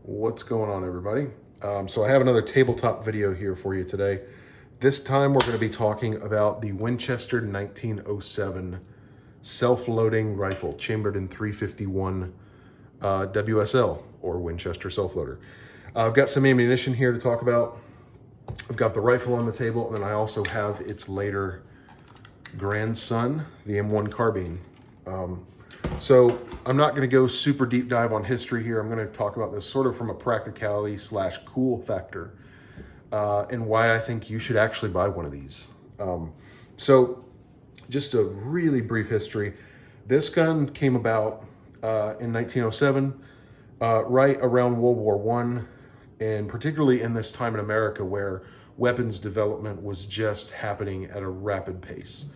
What's going on, everybody? So I have another tabletop video here for you today. This time we're going to be talking about the Winchester 1907 self-loading rifle, chambered in 351 WSL, or Winchester self-loader. I've got some ammunition here to talk about. I've got the rifle on the table, and then I also have its later grandson, the M1 carbine. So I'm not going to go super deep dive on history here. I'm going to talk about this sort of from a practicality / cool factor, and why I think you should actually buy one of these. So just a really brief history. This gun came about in 1907, right around World War I, and particularly in this time in America where weapons development was just happening at a rapid pace.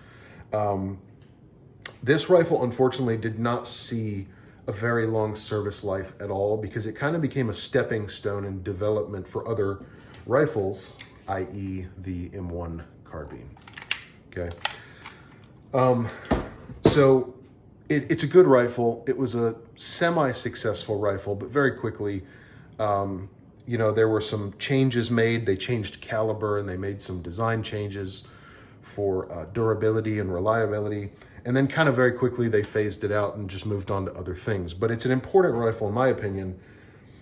This rifle, unfortunately, did not see a very long service life at all because it kind of became a stepping stone in development for other rifles, i.e. the M1 carbine. Okay. So it's a good rifle. It was a semi-successful rifle, but very quickly, there were some changes made. They changed caliber and they made some design changes for durability and reliability. And then kind of very quickly, they phased it out and just moved on to other things. But it's an important rifle, in my opinion,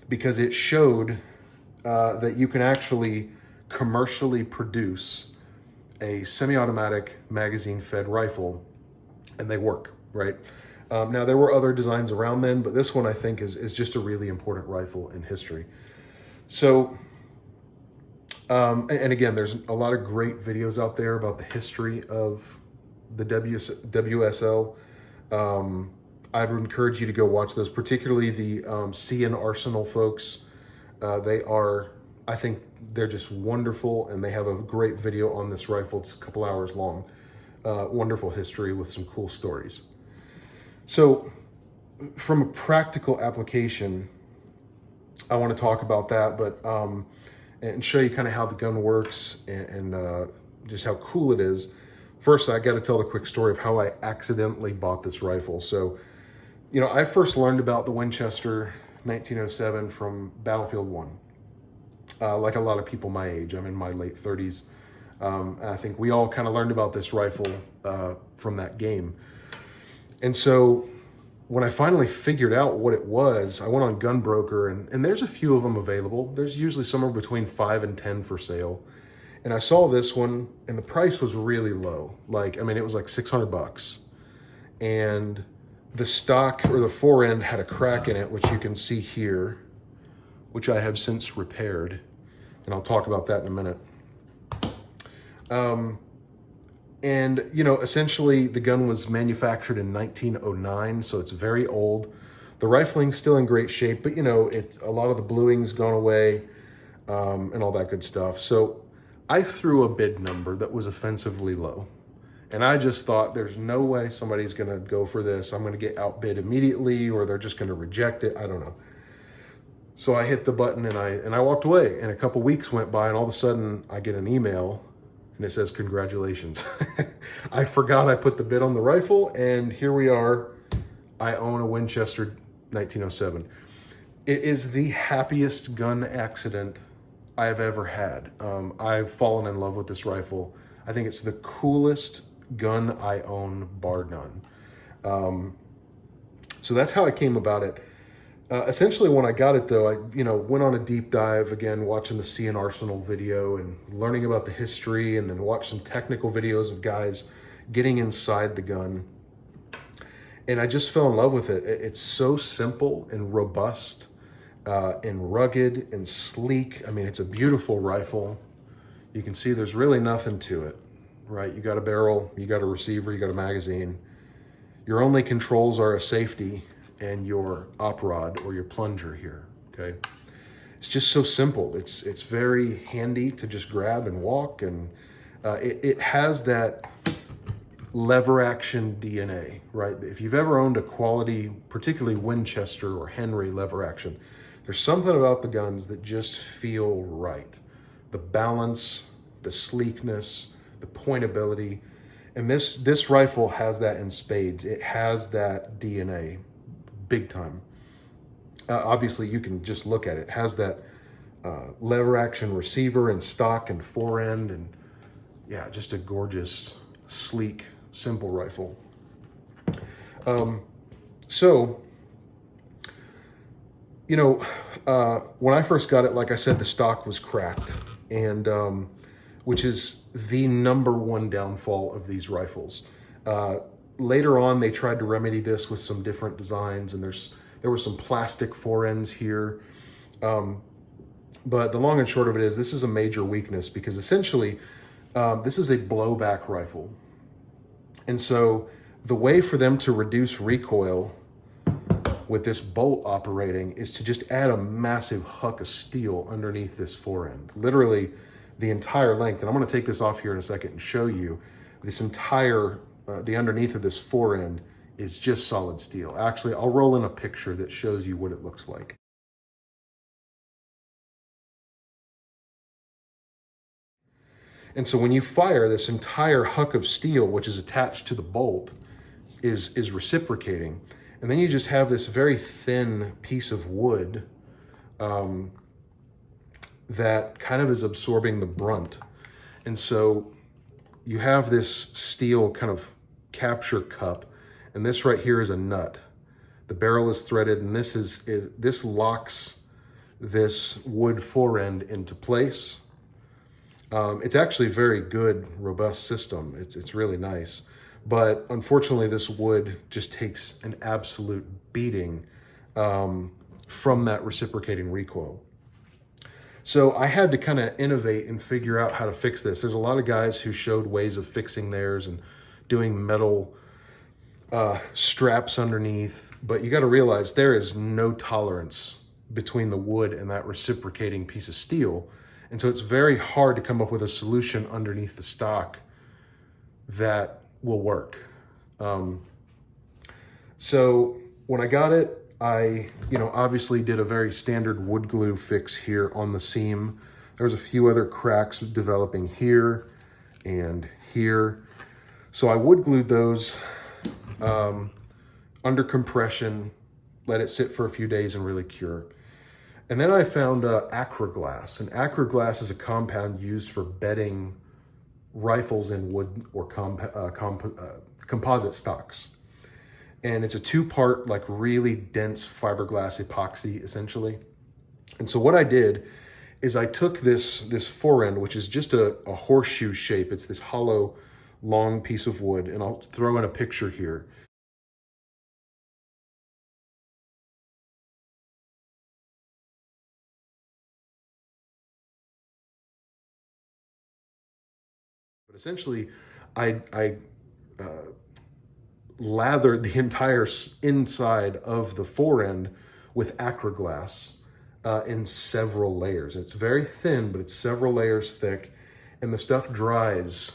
because it showed that you can actually commercially produce a semi-automatic magazine-fed rifle, and they work, right? Now, there were other designs around then, but this one, I think, is just a really important rifle in history. So, and again, there's a lot of great videos out there about the history of the WSL. I would encourage you to go watch those, particularly the Sea and Arsenal folks. I think they're just wonderful, and they have a great video on this rifle. It's a couple hours long. Wonderful history with some cool stories. So from a practical application, I want to talk about that, but and show you kind of how the gun works and just how cool it is. First, I got to tell the quick story of how I accidentally bought this rifle. So, I first learned about the Winchester 1907 from Battlefield 1. Like a lot of people my age, I'm in my late 30s. And I think we all kind of learned about this rifle from that game. And so when I finally figured out what it was, I went on Gunbroker, and there's a few of them available. There's usually somewhere between 5 and 10 for sale. And I saw this one, and the price was really low. It was like 600 bucks. And the stock, or the Forend, had a crack in it, which you can see here, which I have since repaired. And I'll talk about that in a minute. Essentially the gun was manufactured in 1909, so it's very old. The rifling's still in great shape, but it's a lot of the bluing's gone away, and all that good stuff. So I threw a bid number that was offensively low. And I just thought, there's no way somebody's going to go for this. I'm going to get outbid immediately, or they're just going to reject it. I don't know. So I hit the button and I walked away, and a couple weeks went by, and all of a sudden I get an email and it says, congratulations. I forgot I put the bid on the rifle, and here we are. I own a Winchester 1907. It is the happiest gun accident I have ever had. I've fallen in love with this rifle. I think it's the coolest gun I own, bar none. So that's how I came about it. Essentially, when I got it, though, I went on a deep dive, again, watching the Sea and Arsenal video and learning about the history, and then watched some technical videos of guys getting inside the gun. And I just fell in love with it. It's so simple and robust, and rugged and sleek. It's a beautiful rifle. You can see there's really nothing to it, right? You got a barrel, you got a receiver, you got a magazine. Your only controls are a safety and your op rod or your plunger here, okay? It's just so simple. It's very handy to just grab and walk, and it has that lever action DNA, right? If you've ever owned a quality, particularly Winchester or Henry lever action, there's something about the guns that just feel right. The balance, the sleekness, the pointability, and this rifle has that in spades. It has that DNA, big time. Obviously, you can just look at it. It has that lever action receiver and stock and forend, and yeah, just a gorgeous, sleek, simple rifle. So, you know, when I first got it, like I said, the stock was cracked, and which is the #1 downfall of these rifles. Later on, they tried to remedy this with some different designs, and there were some plastic forends here. But the long and short of it is, this is a major weakness because essentially, this is a blowback rifle. And so the way for them to reduce recoil with this bolt operating is to just add a massive huck of steel underneath this forend. Literally the entire length. And I'm going to take this off here in a second and show you this entire, the underneath of this forend is just solid steel. Actually, I'll roll in a picture that shows you what it looks like. And so when you fire, this entire huck of steel, which is attached to the bolt, is reciprocating. And then you just have this very thin piece of wood that kind of is absorbing the brunt. And so you have this steel kind of capture cup, and this right here is a nut. The barrel is threaded, and this locks this wood forend into place. It's actually a very good, robust system. It's really nice. But unfortunately, this wood just takes an absolute beating from that reciprocating recoil. So I had to kind of innovate and figure out how to fix this. There's a lot of guys who showed ways of fixing theirs and doing metal straps underneath, but you got to realize there is no tolerance between the wood and that reciprocating piece of steel. And so it's very hard to come up with a solution underneath the stock that will work. So when I got it, I, obviously did a very standard wood glue fix here on the seam. There was a few other cracks developing here and here. So I wood glued those under compression, let it sit for a few days and really cure. And then I found Acraglass. And Acraglass is a compound used for bedding rifles in wood or composite stocks. And it's a two-part, like really dense fiberglass epoxy, essentially. And so what I did is I took this forend, which is just a horseshoe shape. It's this hollow, long piece of wood, and I'll throw in a picture here. But essentially, I lathered the entire inside of the forend with Acraglass in several layers. It's very thin, but it's several layers thick, and the stuff dries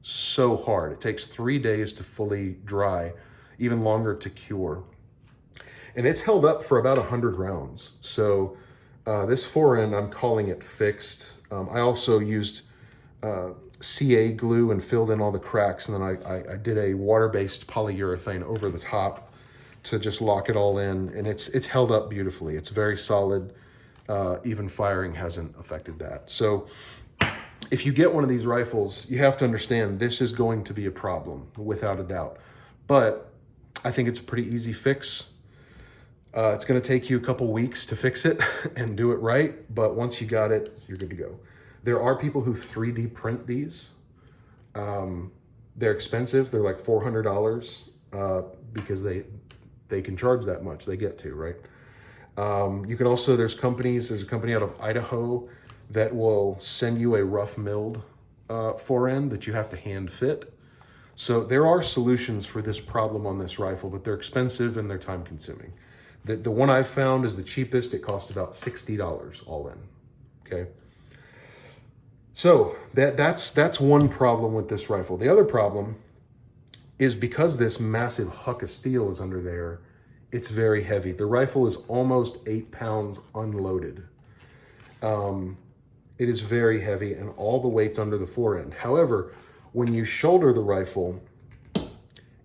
so hard. It takes 3 days to fully dry, even longer to cure. And it's held up for about 100 rounds. So this forend, I'm calling it fixed. I also used CA glue and filled in all the cracks, and then I did a water-based polyurethane over the top to just lock it all in, and it's held up beautifully. It's very solid. Even firing hasn't affected that. So if you get one of these rifles, you have to understand this is going to be a problem, without a doubt. But I think it's a pretty easy fix. It's going to take you a couple weeks to fix it and do it right, but once you got it, you're good to go. There are people who 3D print these. They're expensive. They're like $400 because they can charge that much. They get to, right? You can also, there's a company out of Idaho that will send you a rough milled forend that you have to hand fit. So there are solutions for this problem on this rifle, but they're expensive and they're time consuming. The one I've found is the cheapest. It costs about $60 all in, okay? So that's one problem with this rifle. The other problem is because this massive huck of steel is under there, it's very heavy. The rifle is almost 8 pounds unloaded. It is very heavy, and all the weight's under the forend. However, when you shoulder the rifle,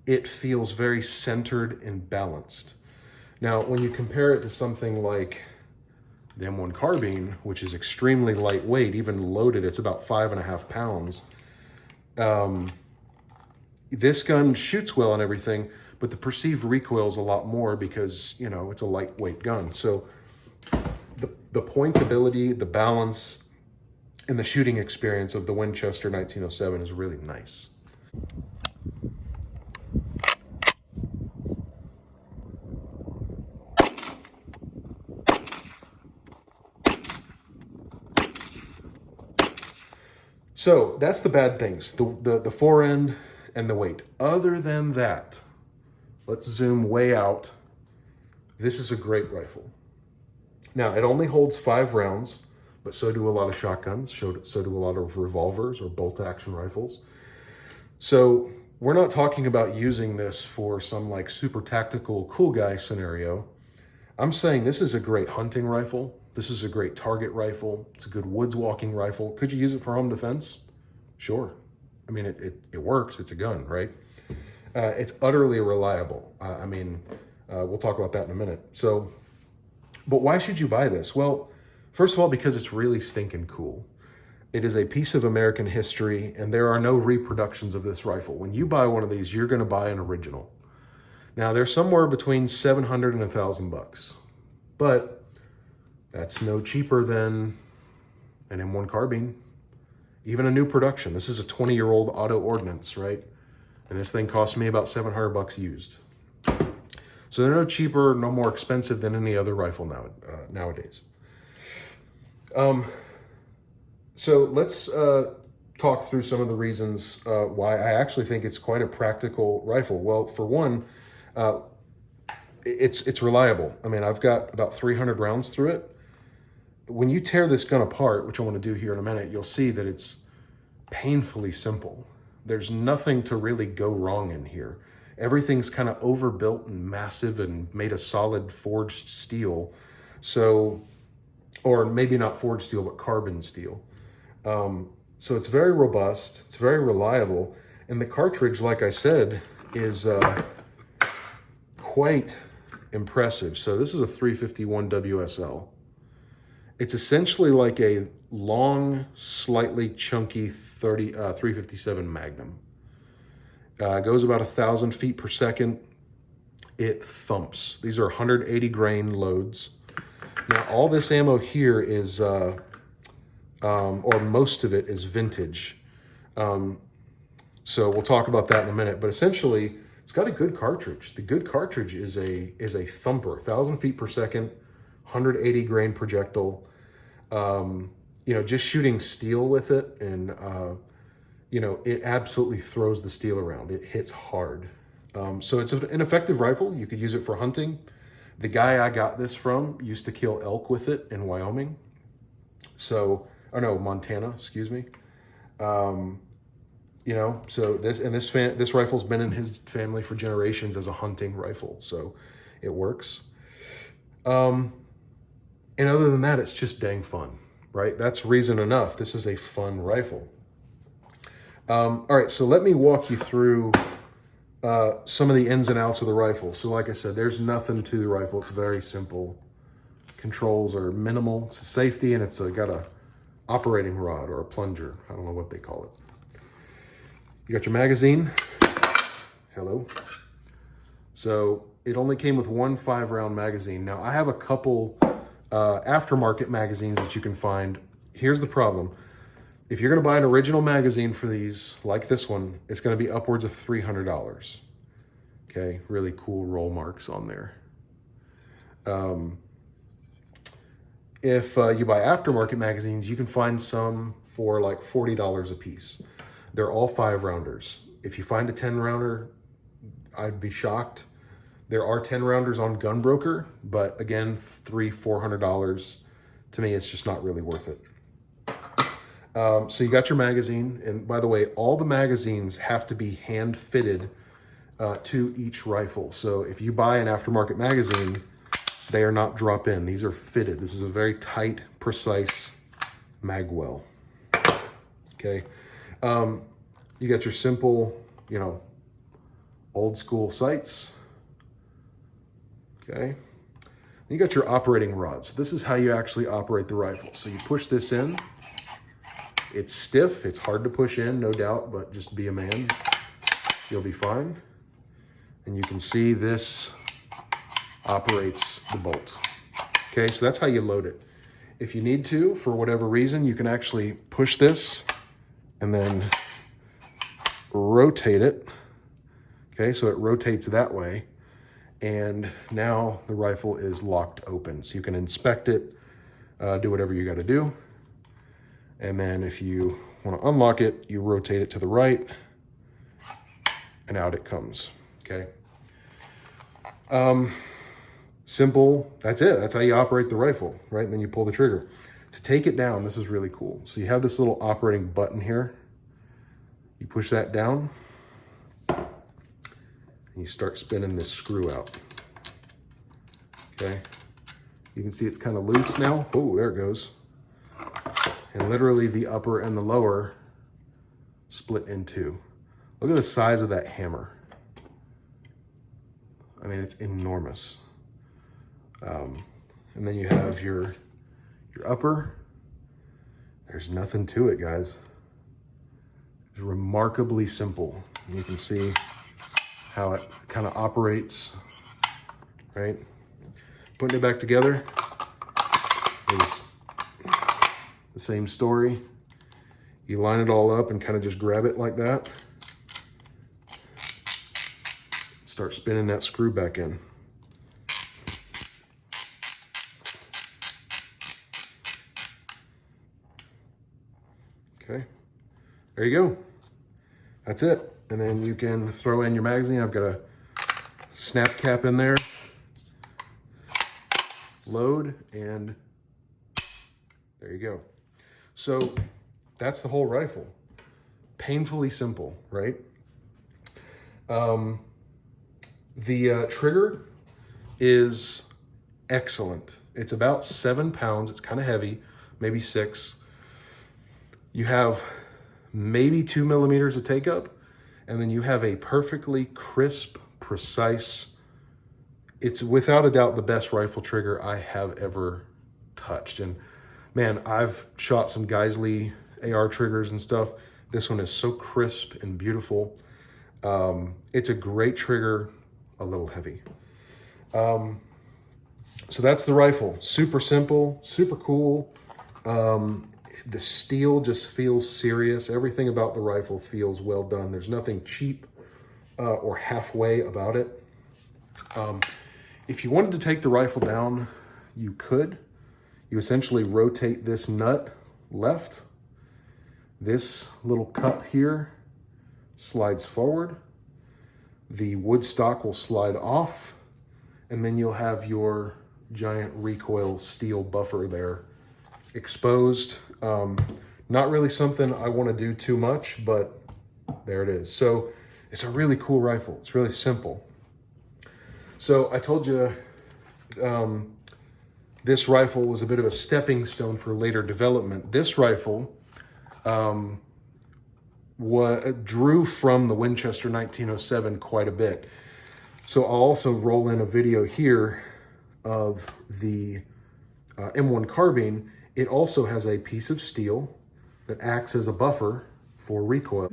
it feels very centered and balanced. Now, when you compare it to something like the M1 carbine, which is extremely lightweight, even loaded, it's about 5.5 pounds. This gun shoots well and everything, but the perceived recoil is a lot more because, you know, it's a lightweight gun. So the pointability, the balance, and the shooting experience of the Winchester 1907 is really nice. So that's the bad things, the forend and the weight. Other than that, let's zoom way out. This is a great rifle. Now, it only holds 5 rounds, but so do a lot of shotguns, so do a lot of revolvers or bolt-action rifles. So we're not talking about using this for some like super tactical cool guy scenario. I'm saying this is a great hunting rifle. This is a great target rifle. It's a good woods walking rifle. Could you use it for home defense? Sure. I mean, it works. It's a gun, right? It's utterly reliable. We'll talk about that in a minute. So, but why should you buy this? Well, first of all, because it's really stinking cool. It is a piece of American history, and there are no reproductions of this rifle. When you buy one of these, you're going to buy an original. Now, they're somewhere between $700 and $1,000, but that's no cheaper than an M1 carbine, even a new production. This is a 20-year-old auto ordnance, right? And this thing cost me about $700 used. So they're no cheaper, no more expensive than any other rifle nowadays. So let's talk through some of the reasons why I actually think it's quite a practical rifle. Well, for one, it's reliable. I mean, I've got about 300 rounds through it. When you tear this gun apart, which I want to do here in a minute, you'll see that it's painfully simple. There's nothing to really go wrong in here. Everything's kind of overbuilt and massive and made of solid forged steel. So, or maybe not forged steel, but carbon steel. So it's very robust, it's very reliable, and the cartridge, like I said, is quite impressive. So this is a 351 WSL. It's essentially like a long, slightly chunky 357 Magnum. Goes about 1,000 feet per second. It thumps. These are 180 grain loads. Now, all this ammo here is, or most of it is vintage. So we'll talk about that in a minute. But essentially, it's got a good cartridge. The good cartridge is a thumper, 1,000 feet per second, 180 grain projectile. Just shooting steel with it, and it absolutely throws the steel around. It hits hard. So it's an effective rifle. You could use it for hunting. The guy I got this from used to kill elk with it in Wyoming. Montana, excuse me. So this rifle's been in his family for generations as a hunting rifle. So it works. And other than that, it's just dang fun, right? That's reason enough. This is a fun rifle. All right, so let me walk you through some of the ins and outs of the rifle. So like I said, there's nothing to the rifle. It's very simple. Controls are minimal. It's a safety, and it's got a operating rod or a plunger. I don't know what they call it. You got your magazine. Hello. So it only came with one 5-round magazine. Now, I have a couple aftermarket magazines that you can find. Here's the problem. If you're going to buy an original magazine for these, like this one, it's going to be upwards of $300. Okay, really cool roll marks on there. If you buy aftermarket magazines, you can find some for like $40 a piece. They're all 5-rounders. If you find a 10-rounder, I'd be shocked. There are 10-rounders on Gunbroker, but again, $300-400. To me, it's just not really worth it. So you got your magazine, and by the way, all the magazines have to be hand fitted to each rifle. So if you buy an aftermarket magazine, they are not drop in. These are fitted. This is a very tight, precise mag well. Okay. You got your simple, old school sights. Okay. You got your operating rods. This is how you actually operate the rifle. So you push this in. It's stiff. It's hard to push in, no doubt, but just be a man. You'll be fine. And you can see this operates the bolt. Okay, so that's how you load it. If you need to, for whatever reason, you can actually push this and then rotate it. Okay, so it rotates that way. And now the rifle is locked open. So you can inspect it, do whatever you gotta do. And then if you wanna unlock it, you rotate it to the right and out it comes, okay? Simple, that's it. That's how you operate the rifle, right? And then you pull the trigger. To take it down, this is really cool. So you have this little operating button here. You push that down, and you start spinning this screw out. Okay, you can see it's kind of loose now. Oh, there it goes. And literally the upper and the lower split in two. Look at the size of that hammer. I mean, it's enormous. And then you have your upper. There's nothing to it, guys. It's remarkably simple. And you can see how it kind of operates, right? Putting it back together is the same story. You line it all up and kind of just grab it like that. Start spinning that screw back in. Okay, there you go. That's it. And then you can throw in your magazine. I've got a snap cap in there. Load, and there you go. So that's the whole rifle. Painfully simple, right? The trigger is excellent. It's about 7 pounds. It's kind of heavy, maybe 6. You have maybe 2 millimeters of take up, and then you have a perfectly crisp, precise, it's without a doubt the best rifle trigger I have ever touched. And man, I've shot some Geisley AR triggers and stuff. This one is so crisp and beautiful. It's a great trigger, a little heavy. So that's the rifle. Super simple, super cool. The steel just feels serious. Everything about the rifle feels well done. There's nothing cheap or halfway about it. If you wanted to take the rifle down, you could. You essentially rotate this nut left. This little cup here slides forward. The wood stock will slide off, and then you'll have your giant recoil steel buffer there exposed. Not really something I want to do too much, but there it is. So it's a really cool rifle. It's really simple. So I told you this rifle was a bit of a stepping stone for later development. This rifle drew from the Winchester 1907 quite a bit. So I'll also roll in a video here of the M1 carbine. It also has a piece of steel that acts as a buffer for recoil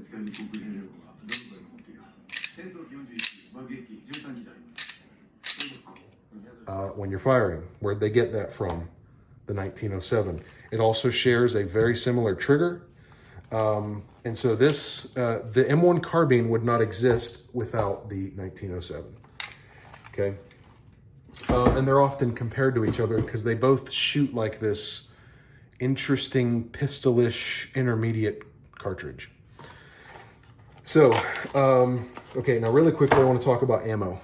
when you're firing. Where'd they get that from? The 1907. It also shares a very similar trigger. And so this, the M1 carbine would not exist without the 1907, okay? And they're often compared to each other because they both shoot like this interesting pistolish intermediate cartridge. So, okay, now really quickly, I want to talk about ammo.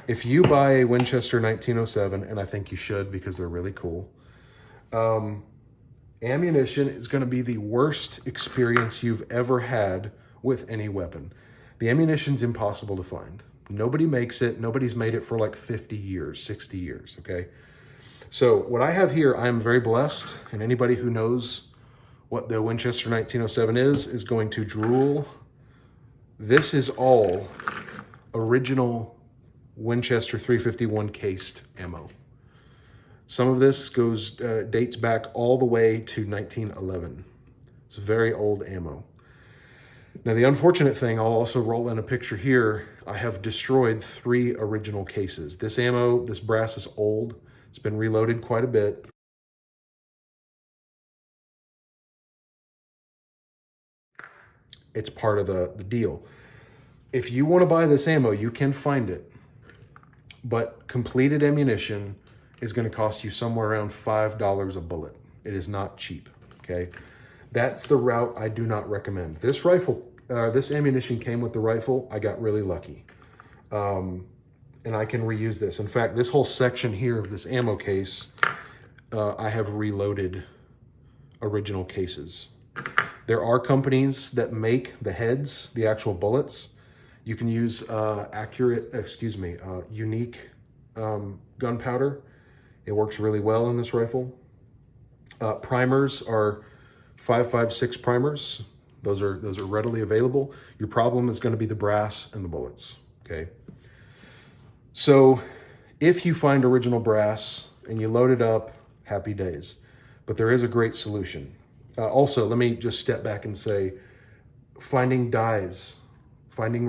If you buy a Winchester 1907, and I think you should because they're really cool, ammunition is going to be the worst experience you've ever had with any weapon. The ammunition's impossible to find. Nobody makes it. Nobody's made it for like 50 years, 60 years, okay? So what I have here, I'm very blessed, and anybody who knows what the Winchester 1907 is going to drool. This is all original Winchester 351 cased ammo. Some of this dates back all the way to 1911. It's very old ammo. Now, the unfortunate thing, I'll also roll in a picture here. I have destroyed 3 original cases. This ammo, this brass is old. It's been reloaded quite a bit. It's part of the deal. If you want to buy this ammo, you can find it. But completed ammunition is going to cost you somewhere around $5 a bullet. It is not cheap, okay? That's the route I do not recommend. This rifle, this ammunition came with the rifle. I got really lucky. And I can reuse this. In fact, this whole section here of this ammo case, I have reloaded original cases. There are companies that make the heads, the actual bullets. You can use unique gunpowder. It works really well in this rifle. Primers are 5.56 primers. Those are readily available. Your problem is going to be the brass and the bullets, okay? So if you find original brass and you load it up, happy days. But there is a great solution. Also, let me just step back and say, finding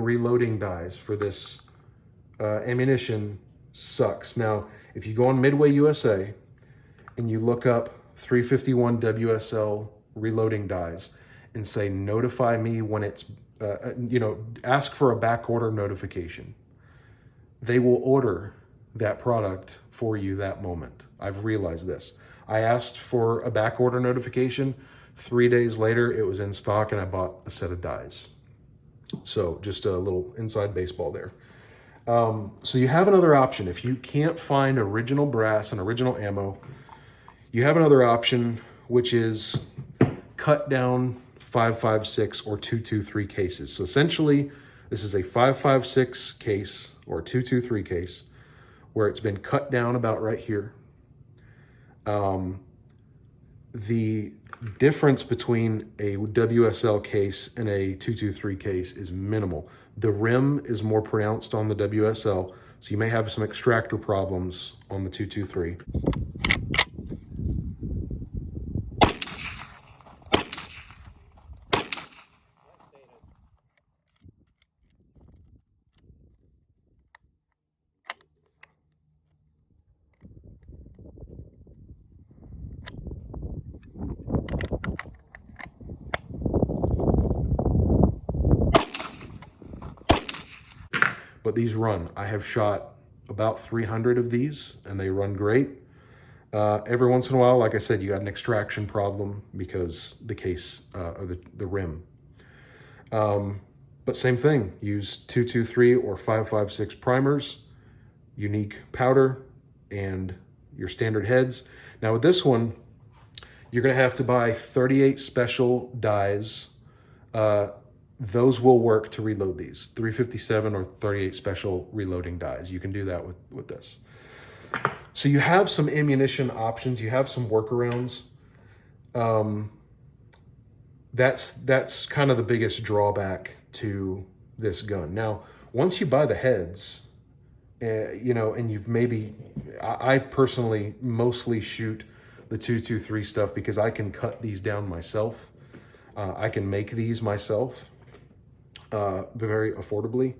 reloading dies for this ammunition sucks. Now, if you go on Midway USA and you look up 351 WSL reloading dies and say, notify me when it's, ask for a back order notification. They will order that product for you that moment. I've realized this. I asked for a back order notification. 3 days later, it was in stock and I bought a set of dies. So just a little inside baseball there. So you have another option. If you can't find original brass and original ammo, you have another option, which is cut down 5.56 or 223 cases. So essentially, this is a 5.56 case or 223 case where it's been cut down about right here. The difference between a WSL case and a 223 case is minimal. The rim is more pronounced on the WSL, so you may have some extractor problems on the 223. But these run. I have shot about 300 of these and they run great. Every once in a while, like I said, you got an extraction problem because the case, or the rim. But same thing, use 223 or 5.56 primers, unique powder, and your standard heads. Now with this one, you're gonna have to buy 38 special dies. Those will work to reload these, 357 or 38 special reloading dies. You can do that with this. So you have some ammunition options, you have some workarounds. That's kind of the biggest drawback to this gun. Now, once you buy the heads, and you've I personally mostly shoot the 223 stuff because I can cut these down myself. I can make these myself. Very affordably.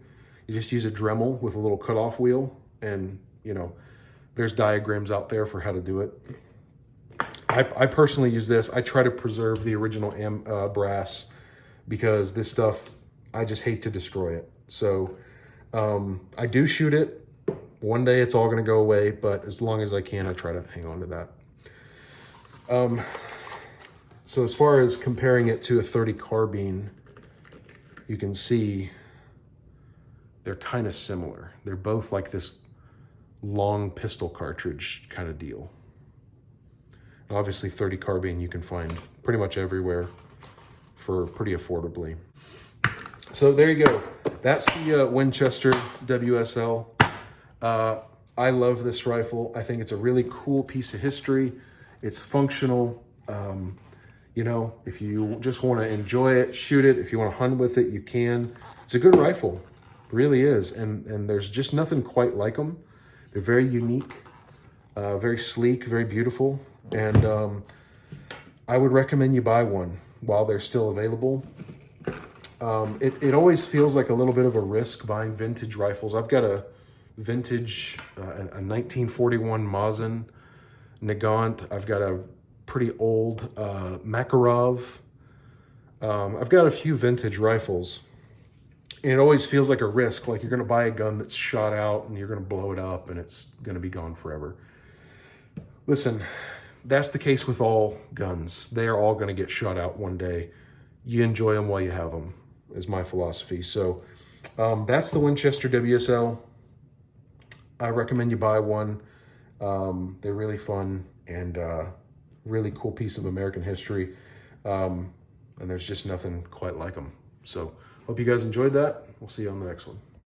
You just use a Dremel with a little cutoff wheel, and there's diagrams out there for how to do it. I personally use this. I try to preserve the original brass because this stuff, I just hate to destroy it. So I do shoot it. One day it's all going to go away, but as long as I can, I try to hang on to that. So as far as comparing it to a 30 carbine, you can see they're kind of similar. They're both like this long pistol cartridge kind of deal. And obviously 30 carbine you can find pretty much everywhere for pretty affordably. So there you go. That's the Winchester WSL. I love this rifle. I think it's a really cool piece of history. It's functional. If you just want to enjoy it, shoot it. If you want to hunt with it, you can. It's a good rifle. Really is. And there's just nothing quite like them. They're very unique, very sleek, very beautiful. And I would recommend you buy one while they're still available. It always feels like a little bit of a risk buying vintage rifles. I've got a vintage, a 1941 Mosin Nagant. I've got a pretty old Makarov. I've got a few vintage rifles. And it always feels like a risk, like you're going to buy a gun that's shot out and you're going to blow it up and it's going to be gone forever. Listen, that's the case with all guns. They are all going to get shot out one day. You enjoy them while you have them, is my philosophy. So that's the Winchester WSL. I recommend you buy one. They're really fun and really cool piece of American history. And there's just nothing quite like them. So hope you guys enjoyed that. We'll see you on the next one.